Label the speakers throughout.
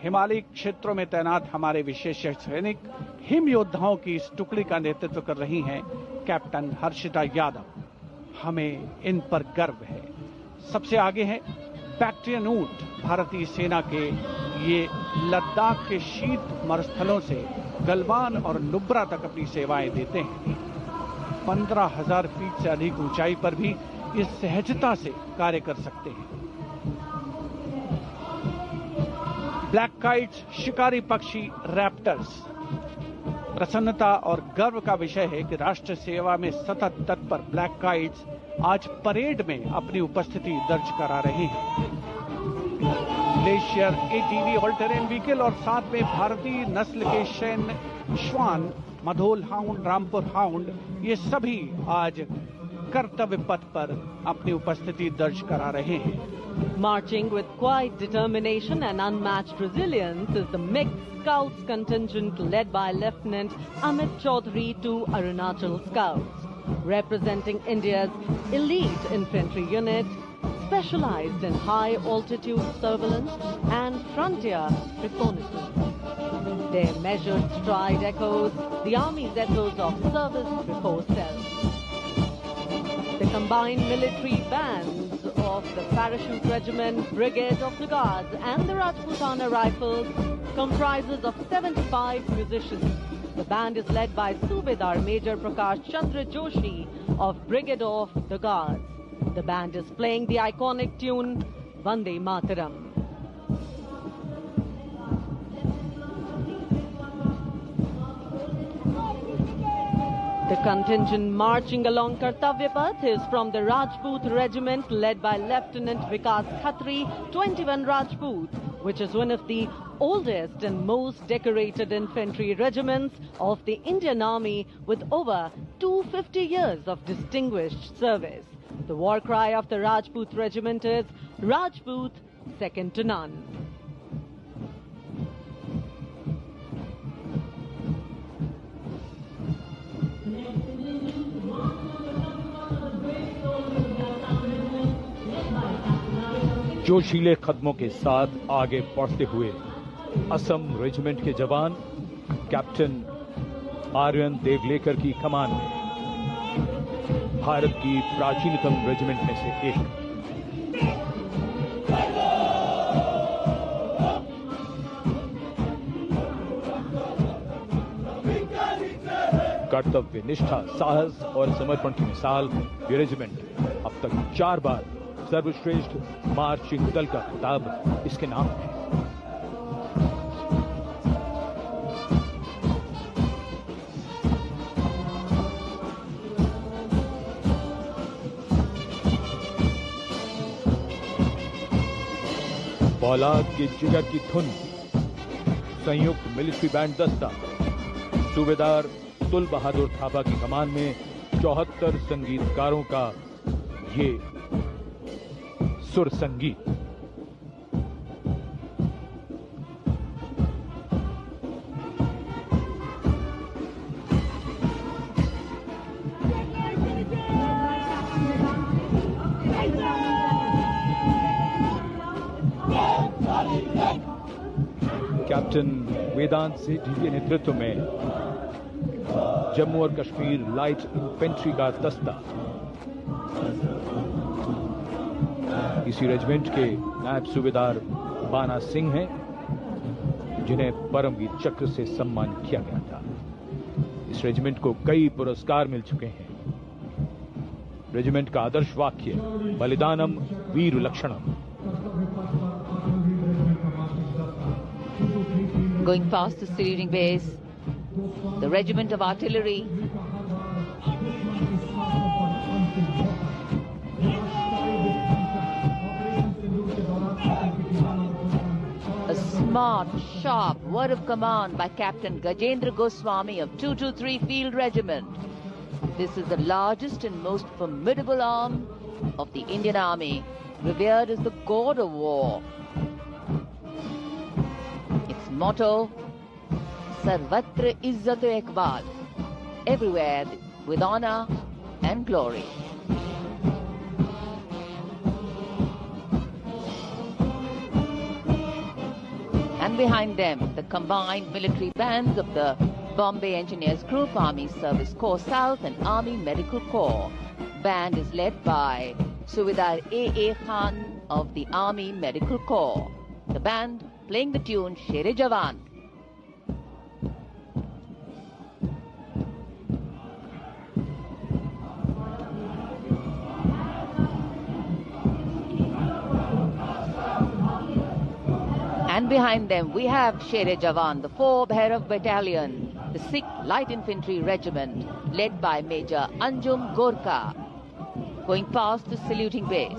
Speaker 1: हिमालयी क्षेत्रों में तैनात हमारे विशेष सैनिक हिम योद्धाओं की इस टुकड़ी का नेतृत्व कर रही हैं कैप्टन हर्षिता यादव। हमें इन पर गर्व है। सबसे आगे हैं बैक्ट्रियन ऊंट। भारतीय सेना के ये लद्दाख के शीत मरुस्थलों से गलवान और नुब्रा तक अपनी सेवाएं देते हैं। 15,000 फीट से अधिक ऊंचाई पर भी इस सहजता से कार्य कर सकते हैं। ब्लैक काइट्स शिकारी पक्षी रैप्टर्स। प्रसन्नता और गर्व का विषय है कि राष्ट्र सेवा में सतत तत्पर ब्लैक काइट्स आज परेड में अपनी उपस्थिति दर्ज करा रहे हैं। Glacier ATV all terrain vehicle और साथ में भारतीय नस्ल के सैन्य श्वान, मधोल हाउंड, रामपुर हाउंड, ये सभी आज कर्तव्य पथ पर अपनी उपस्थिति दर्ज करा रहे हैं।
Speaker 2: Marching with quiet determination and unmatched resilience is the mixed Scouts contingent led by Lieutenant Amit Chaudhary to Arunachal Scouts, representing India's elite infantry unit, specialized in high-altitude surveillance and frontier reconnaissance. Their measured stride echoes the Army's ethos of service before self. The combined military bands of the Parachute Regiment, Brigade of the Guards and the Rajputana Rifles comprises of 75 musicians. The band is led by Subedar Major Prakash Chandra Joshi of Brigade of the Guards. The band is playing the iconic tune Vande Mataram. The contingent marching along Kartavya Path is from the Rajput Regiment led by Lieutenant Vikas Khatri, 21 Rajput, which is one of the oldest and most decorated infantry regiments of the Indian Army with over 250 years of distinguished service. The war cry of the Rajput Regiment is Rajput, second to none.
Speaker 3: जोशीले कदमों के साथ आगे बढ़ते हुए Assam regiment के जवान captain Aryan Devlekar की कमान में, भारत की प्राचीनतम रेजिमेंट में से एक। कर्तव्य निष्ठा, साहस और समर्पण की मिसाल ये रेजिमेंट अब तक 4 बार सर्वश्रेष्ठ मार्चिंग दल का खिताब इसके नाम है। फौलाद के जिगर की धुन, संयुक्त मिलिट्री बैंड दस्ता, सूबेदार तुल बहादुर थापा की कमान में 74 संगीतकारों का ये सुर संगीत। कैप्टन वेदांत सेठी के नेतृत्व में जम्मू और कश्मीर लाइट इन्फेंट्री का दस्ता इसी रेजिमेंट के नायब सूबेदार बाना सिंह हैं, जिन्हें परमवीर चक्र से सम्मानित किया गया था। इस रेजिमेंट को कई पुरस्कार मिल चुके हैं। रेजिमेंट का आदर्श वाक्य बलिदानम वीर लक्षणम।
Speaker 4: Going past the saluting base, the regiment of artillery a smart, sharp word of command by Captain Gajendra Goswami of 223 Field Regiment. This is the largest and most formidable arm of the Indian Army, revered as the god of war. Its motto, Sarvatra Izzat Iqbal, everywhere with honor and glory. And behind them, the combined military bands of the Bombay Engineers Group, Army Service Corps South and Army Medical Corps. Band is led by Subedar A.A. Khan of the Army Medical Corps. The band playing the tune Sher-e Jawan. And behind them we have Sher-e Jawan, the 4 Bhairav Battalion, the 6th Light Infantry Regiment, led by Major Anjum Gorka, going past the saluting base.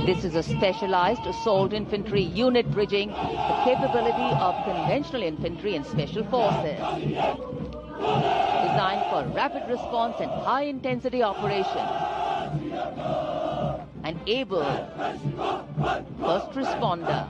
Speaker 4: This is a specialized assault infantry unit bridging the capability of conventional infantry and special forces. Designed for rapid response and high-intensity operations. An able first responder.